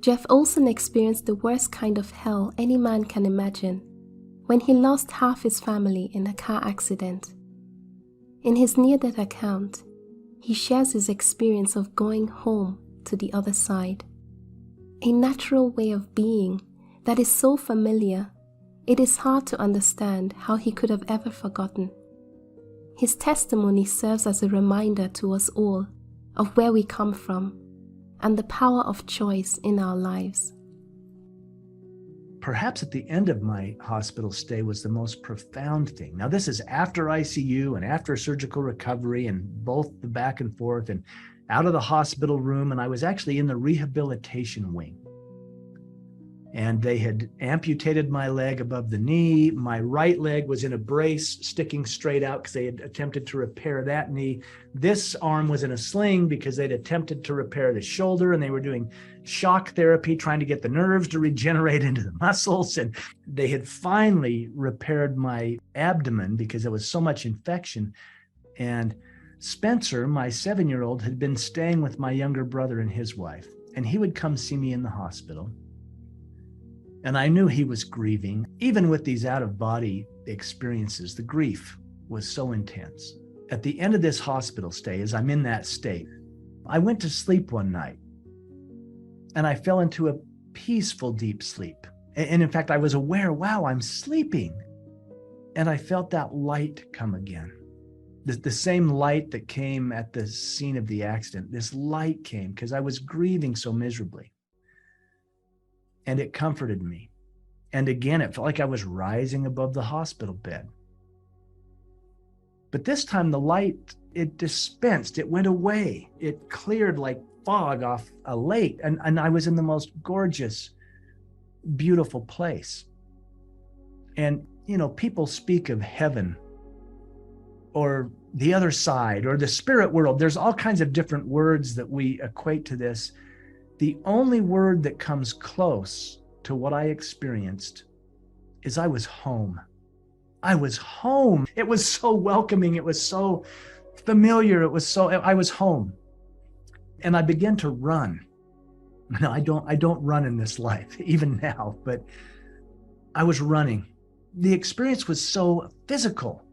Jeff Olsen experienced the worst kind of hell any man can imagine when he lost half his family in a car accident. In his near-death account, he shares his experience of going home to the other side, a natural way of being that is so familiar, it is hard to understand how he could have ever forgotten. His testimony serves as a reminder to us all of where we come from and the power of choice in our lives. Perhaps at the end of my hospital stay was the most profound thing. Now, this is after ICU and after surgical recovery and both the back and forth and out of the hospital room. And I was actually in the rehabilitation wing. And they had amputated my leg above the knee. My right leg was in a brace sticking straight out because they had attempted to repair that knee. This arm was in a sling because they'd attempted to repair the shoulder, and they were doing shock therapy, trying to get the nerves to regenerate into the muscles. And they had finally repaired my abdomen because there was so much infection. And Spencer, my 7-year-old, had been staying with my younger brother and his wife, and he would come see me in the hospital. And I knew he was grieving. Even with these out-of-body experiences, the grief was so intense. At the end of this hospital stay, as I'm in that state, I went to sleep one night, and I fell into a peaceful, deep sleep. And in fact, I was aware, wow, I'm sleeping. And I felt that light come again. The same light that came at the scene of the accident. This light came because I was grieving so miserably. And it comforted me. And again, it felt like I was rising above the hospital bed. But this time the light, it dispensed, it went away. It cleared like fog off a lake. And I was in the most gorgeous, beautiful place. And, you know, people speak of heaven or the other side or the spirit world. There's all kinds of different words that we equate to this. The only word that comes close to what I experienced is I was home. I was home. It was so welcoming. It was so familiar. I was home. And I began to run. No, I don't run in this life, even now, but I was running. The experience was so physical.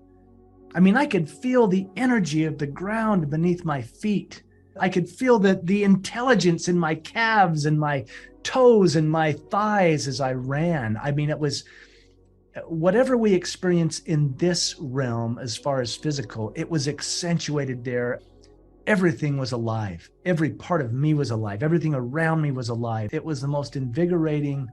I mean, I could feel the energy of the ground beneath my feet. I could feel the intelligence in my calves and my toes and my thighs as I ran. I mean, it was whatever we experience in this realm as far as physical, it was accentuated there. Everything was alive. Every part of me was alive. Everything around me was alive. It was the most invigorating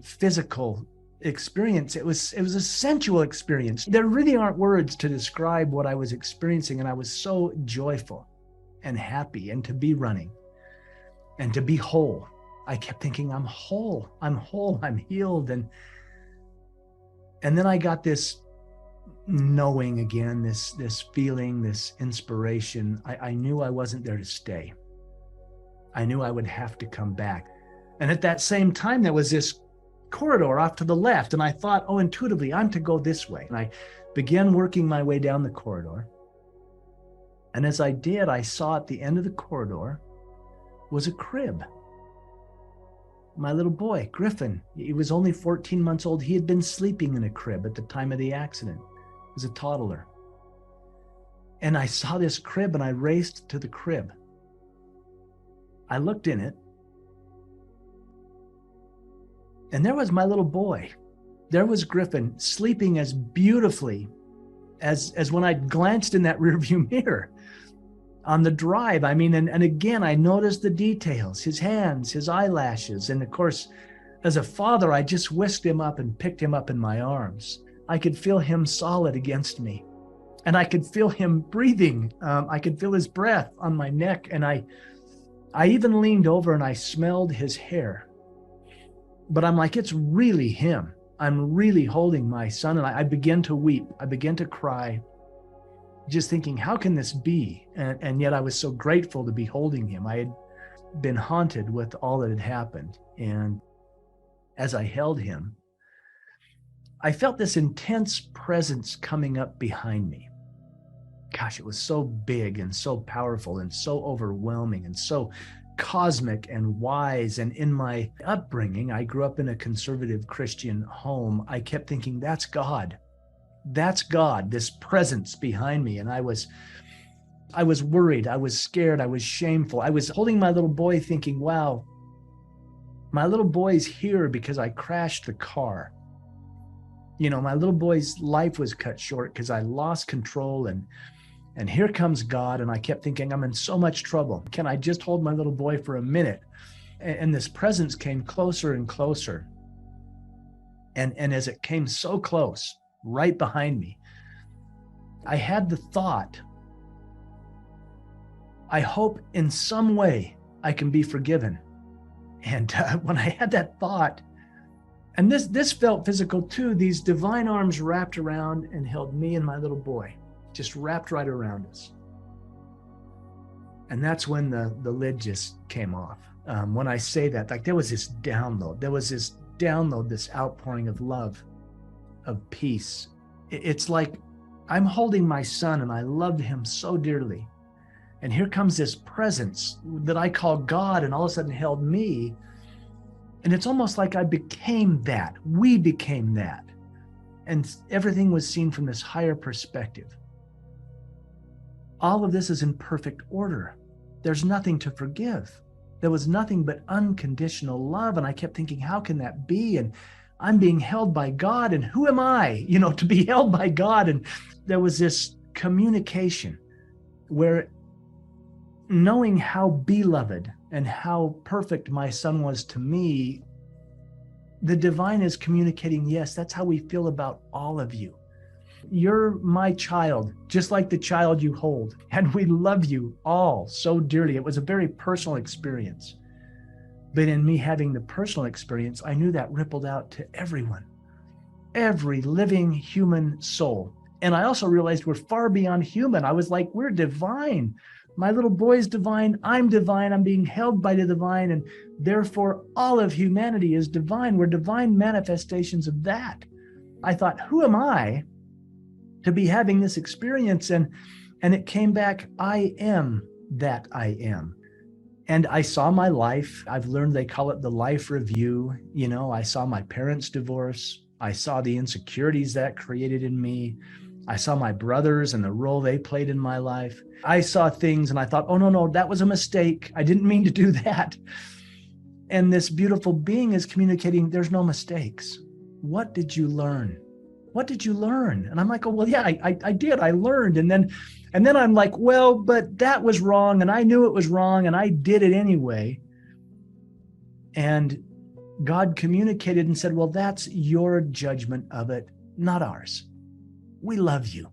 physical experience. It was a sensual experience. There really aren't words to describe what I was experiencing, and I was so joyful and happy, and to be running and to be whole. I kept thinking, I'm whole, I'm healed. And then I got this knowing again, this feeling, this inspiration. I knew I wasn't there to stay. I knew I would have to come back. And at that same time, there was this corridor off to the left. And I thought, oh, intuitively, I'm to go this way. And I began working my way down the corridor. And as I did, I saw at the end of the corridor was a crib. My little boy, Griffin, he was only 14 months old. He had been sleeping in a crib at the time of the accident. He was a toddler. And I saw this crib and I raced to the crib. I looked in it. And there was my little boy. There was Griffin sleeping as beautifully as when I glanced in that rearview mirror on the drive. I mean, and again, I noticed the details, his hands, his eyelashes. And of course, as a father, I just whisked him up and picked him up in my arms. I could feel him solid against me. And I could feel him breathing. I could feel his breath on my neck. And I even leaned over and I smelled his hair. But I'm like, it's really him. I'm really holding my son. And I began to weep. I began to cry, just thinking, how can this be? And yet I was so grateful to be holding him. I had been haunted with all that had happened. And as I held him, I felt this intense presence coming up behind me. Gosh, it was so big and so powerful and so overwhelming and so cosmic and wise. And in my upbringing, I grew up in a conservative Christian home. I kept thinking, that's God. That's God, this presence behind me. And I was worried. I was scared. I was shameful. I was holding my little boy thinking, wow, my little boy's here because I crashed the car. My little boy's life was cut short because I lost control, and here comes God. And I kept thinking, I'm in so much trouble. Can I just hold my little boy for a minute? And this presence came closer and closer. And as it came so close, right behind me, I had the thought, I hope in some way I can be forgiven. And when I had that thought, and this felt physical too, these divine arms wrapped around and held me and my little boy, just wrapped right around us. And that's when the lid just came off. When I say that, like there was this download, this outpouring of love, of peace. It's like I'm holding my son and I loved him so dearly. And here comes this presence that I call God, and all of a sudden held me. And it's almost like I became that. We became that. And everything was seen from this higher perspective. All of this is in perfect order. There's nothing to forgive. There was nothing but unconditional love. And I kept thinking, how can that be? And I'm being held by God. And who am I, to be held by God? And there was this communication where, knowing how beloved and how perfect my son was to me, the divine is communicating, yes, that's how we feel about all of you. You're my child, just like the child you hold. And we love you all so dearly. It was a very personal experience. But in me having the personal experience, I knew that rippled out to everyone, every living human soul. And I also realized we're far beyond human. I was like, we're divine. My little boy's divine. I'm being held by the divine. And therefore, all of humanity is divine. We're divine manifestations of that. I thought, who am I to be having this experience? And it came back, I am that I am. And I saw my life. I've learned they call it the life review. I saw my parents' divorce. I saw the insecurities that created in me. I saw my brothers and the role they played in my life. I saw things and I thought, oh, no, that was a mistake. I didn't mean to do that. And this beautiful being is communicating, there's no mistakes. What did you learn? What did you learn? And I'm like, oh, well, yeah, I did. I learned. And then I'm like, well, but that was wrong. And I knew it was wrong. And I did it anyway. And God communicated and said, well, that's your judgment of it, not ours. We love you.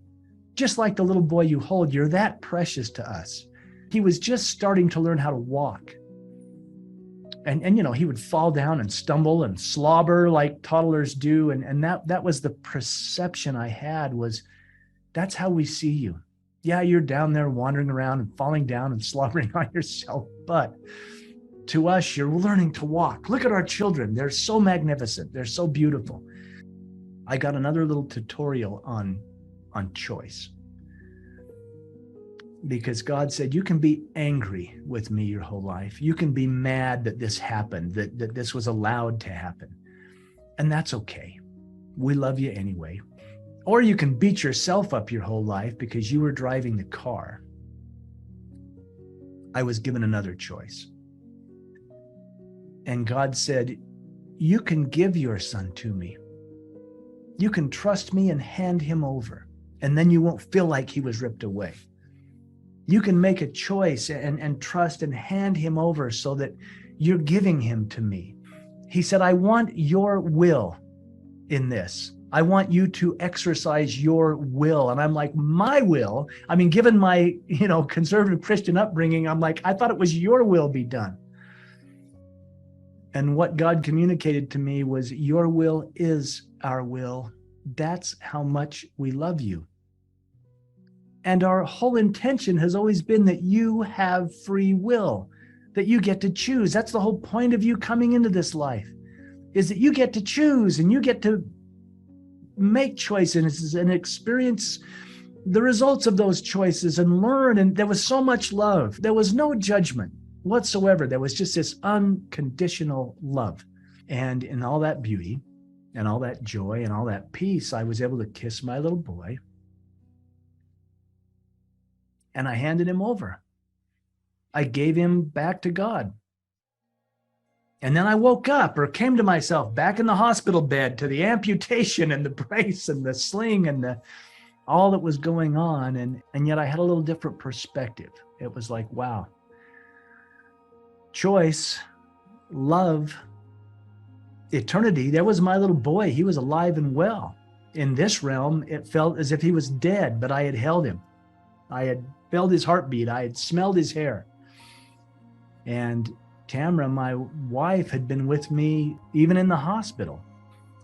Just like the little boy you hold, you're that precious to us. He was just starting to learn how to walk. And he would fall down and stumble and slobber like toddlers do. And that was the perception I had, was that's how we see you. Yeah, you're down there wandering around and falling down and slobbering on yourself. But to us, you're learning to walk. Look at our children. They're so magnificent. They're so beautiful. I got another little tutorial on choice. Because God said, you can be angry with me your whole life. You can be mad that this happened, that this was allowed to happen. And that's okay. We love you anyway. Or you can beat yourself up your whole life because you were driving the car. I was given another choice. And God said, you can give your son to me. You can trust me and hand him over. And then you won't feel like he was ripped away. You can make a choice and trust and hand him over so that you're giving him to me. He said, I want your will in this. I want you to exercise your will. And I'm like, my will? I mean, given my, conservative Christian upbringing, I'm like, I thought it was your will be done. And what God communicated to me was, your will is our will. That's how much we love you. And our whole intention has always been that you have free will, that you get to choose. That's the whole point of you coming into this life, is that you get to choose and you get to make choices and experience the results of those choices and learn. And there was so much love. There was no judgment. whatsoever. There was just this unconditional love. And in all that beauty and all that joy and all that peace, I was able to kiss my little boy. And I handed him over. I gave him back to God. And then I woke up, or came to myself back in the hospital bed, to the amputation and the brace and the sling and all that was going on. And yet I had a little different perspective. It was like, wow, choice, love, eternity. There was my little boy. He was alive and well. In this realm, it felt as if he was dead, but I had held him. I had felt his heartbeat. I had smelled his hair. And Tamara, my wife, had been with me even in the hospital.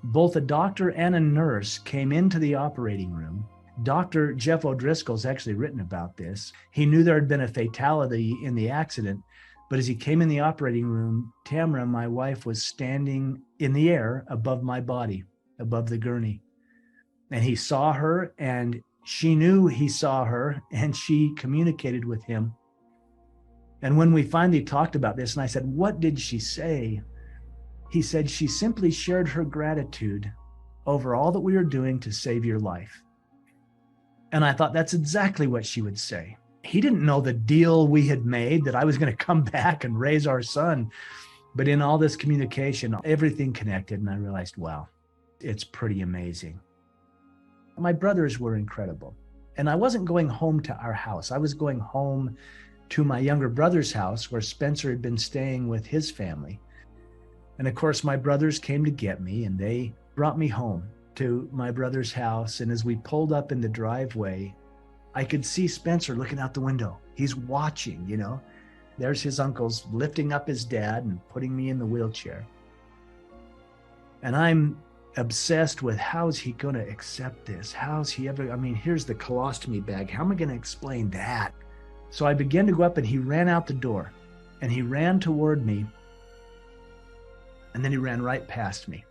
Both a doctor and a nurse came into the operating room. Dr. Jeff O'Driscoll's actually written about this. He knew there had been a fatality in the accident, but as he came in the operating room, Tamara, my wife, was standing in the air above my body, above the gurney. And he saw her, and she knew he saw her, and she communicated with him. And when we finally talked about this, and I said, what did she say? He said, she simply shared her gratitude over all that we were doing to save your life. And I thought that's exactly what she would say. He didn't know the deal we had made, that I was going to come back and raise our son. But in all this communication, everything connected, and I realized, wow, it's pretty amazing. My brothers were incredible. And I wasn't going home to our house. I was going home to my younger brother's house, where Spencer had been staying with his family. And of course, my brothers came to get me, and they brought me home to my brother's house. And as we pulled up in the driveway, I could see Spencer looking out the window. He's watching, There's his uncles lifting up his dad and putting me in the wheelchair. And I'm obsessed with, how's he going to accept this? How's he ever, here's the colostomy bag. How am I going to explain that? So I began to go up, and he ran out the door, and he ran toward me, and then he ran right past me.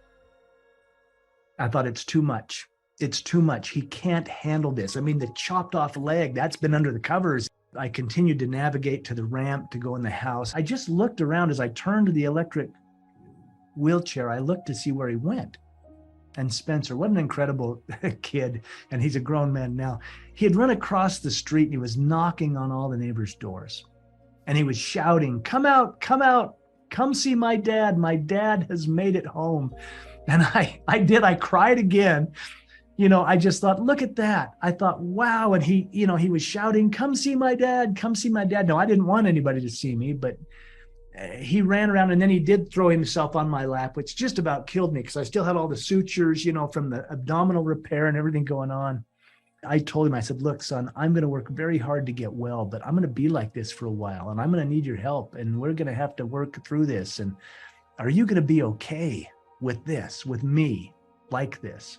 I thought, it's too much. It's too much. He can't handle this. The chopped off leg, that's been under the covers. I continued to navigate to the ramp to go in the house. I just looked around as I turned to the electric wheelchair. I looked to see where he went. And Spencer, what an incredible kid. And he's a grown man now. He had run across the street, and he was knocking on all the neighbors' doors. And he was shouting, come out, come see my dad. My dad has made it home. And I cried again. I just thought, look at that. I thought, wow. And he was shouting, come see my dad, come see my dad. No, I didn't want anybody to see me, but he ran around, and then he did throw himself on my lap, which just about killed me, because I still had all the sutures, from the abdominal repair and everything going on. I told him, I said, look, son, I'm going to work very hard to get well, but I'm going to be like this for a while, and I'm going to need your help, and we're going to have to work through this. And are you going to be okay with this, with me like this?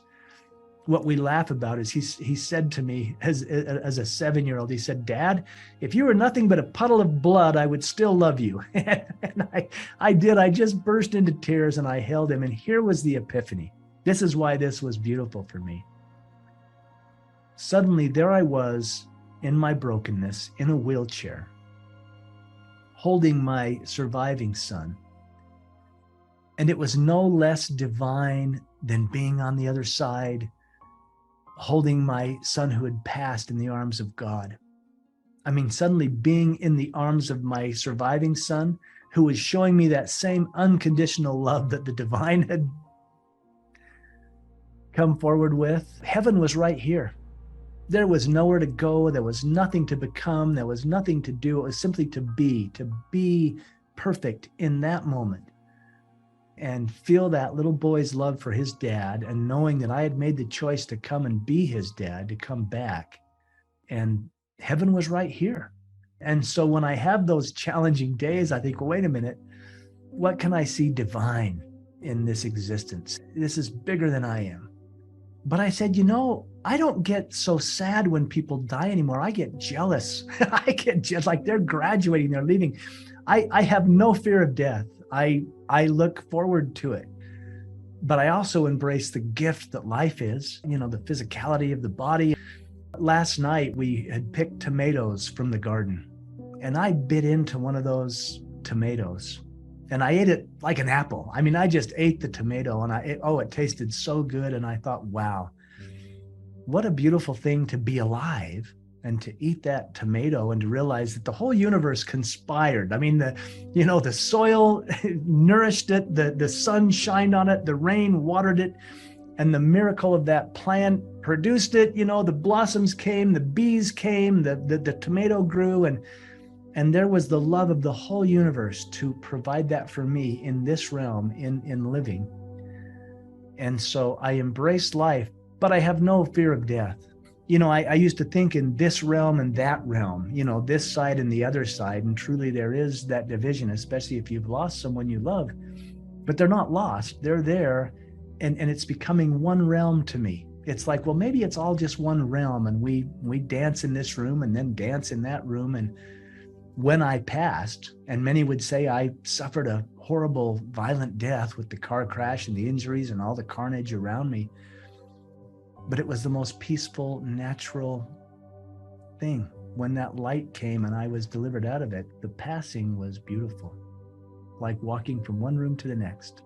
What we laugh about is he said to me as a 7-year-old, he said, Dad, if you were nothing but a puddle of blood, I would still love you. And I did. I just burst into tears, and I held him. And here was the epiphany. This is why this was beautiful for me. Suddenly, there I was in my brokenness, in a wheelchair, holding my surviving son. And it was no less divine than being on the other side, holding my son who had passed in the arms of God. Suddenly being in the arms of my surviving son, who was showing me that same unconditional love that the divine had come forward with. Heaven was right here. There was nowhere to go. There was nothing to become. There was nothing to do. It was simply to be perfect in that moment. And feel that little boy's love for his dad, and knowing that I had made the choice to come and be his dad, to come back. And heaven was right here. And so when I have those challenging days, I think, well, wait a minute, what can I see divine in this existence? This is bigger than I am. But I said, I don't get so sad when people die anymore. I get jealous. I get just like they're graduating, they're leaving. I have no fear of death. I look forward to it, but I also embrace the gift that life is, the physicality of the body. Last night, we had picked tomatoes from the garden, and I bit into one of those tomatoes and I ate it like an apple. I mean, I just ate the tomato and it tasted so good. And I thought, wow, what a beautiful thing to be alive and to eat that tomato and to realize that the whole universe conspired. I mean, the soil nourished it, the sun shined on it, the rain watered it, and the miracle of that plant produced it. The blossoms came, the bees came, the tomato grew, and there was the love of the whole universe to provide that for me in this realm, in living. And so I embraced life, but I have no fear of death. I used to think in this realm and that realm, this side and the other side. And truly there is that division, especially if you've lost someone you love, but they're not lost. They're there. And it's becoming one realm to me. It's like, well, maybe it's all just one realm, and we dance in this room and then dance in that room. And when I passed, and many would say I suffered a horrible, violent death with the car crash and the injuries and all the carnage around me, but it was the most peaceful, natural thing. When that light came and I was delivered out of it, the passing was beautiful, like walking from one room to the next.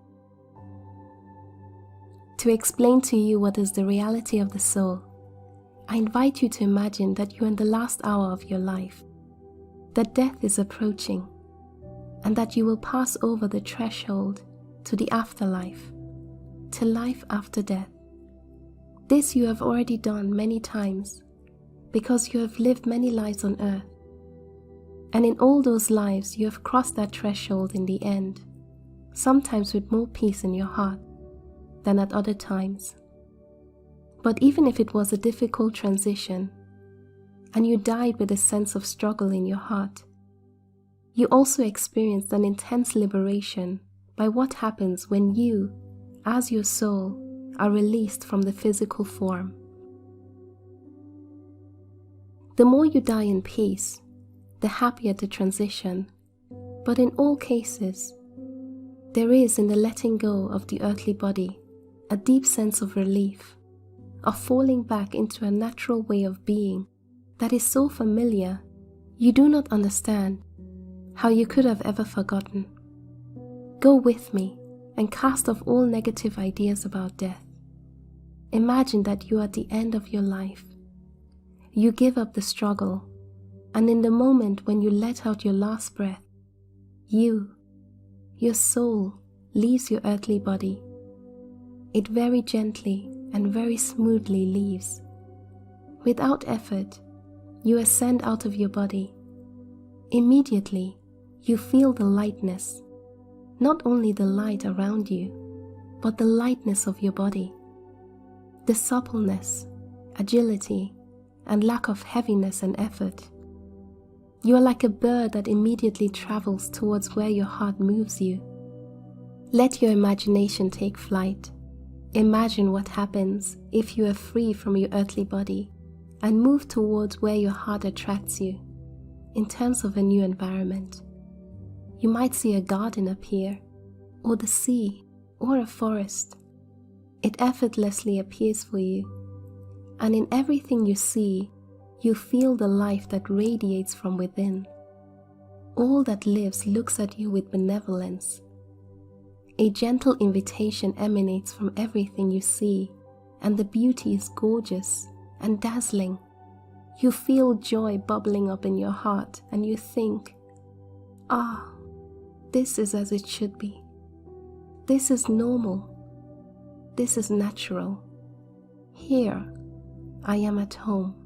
To explain to you what is the reality of the soul, I invite you to imagine that you're in the last hour of your life, that death is approaching, and that you will pass over the threshold to the afterlife, to life after death. This you have already done many times, because you have lived many lives on earth, and in all those lives you have crossed that threshold in the end, sometimes with more peace in your heart than at other times. But even if it was a difficult transition, and you died with a sense of struggle in your heart, you also experienced an intense liberation by what happens when you, as your soul, are released from the physical form. The more you die in peace, the happier the transition. But in all cases, there is in the letting go of the earthly body a deep sense of relief, of falling back into a natural way of being that is so familiar you do not understand how you could have ever forgotten. Go with me and cast off all negative ideas about death. Imagine that you are at the end of your life. You give up the struggle, and in the moment when you let out your last breath, your soul leaves your earthly body. It very gently and very smoothly leaves. Without effort, you ascend out of your body. Immediately, you feel the lightness, not only the light around you, but the lightness of your body. The suppleness, agility, and lack of heaviness and effort. You are like a bird that immediately travels towards where your heart moves you. Let your imagination take flight. Imagine what happens if you are free from your earthly body and move towards where your heart attracts you in terms of a new environment. You might see a garden appear, or the sea, or a forest. It effortlessly appears for you, and in everything you see, you feel the life that radiates from within. All that lives looks at you with benevolence. A gentle invitation emanates from everything you see, and the beauty is gorgeous and dazzling. You feel joy bubbling up in your heart, and you think, this is as it should be. This is normal. This is natural. Here, I am at home.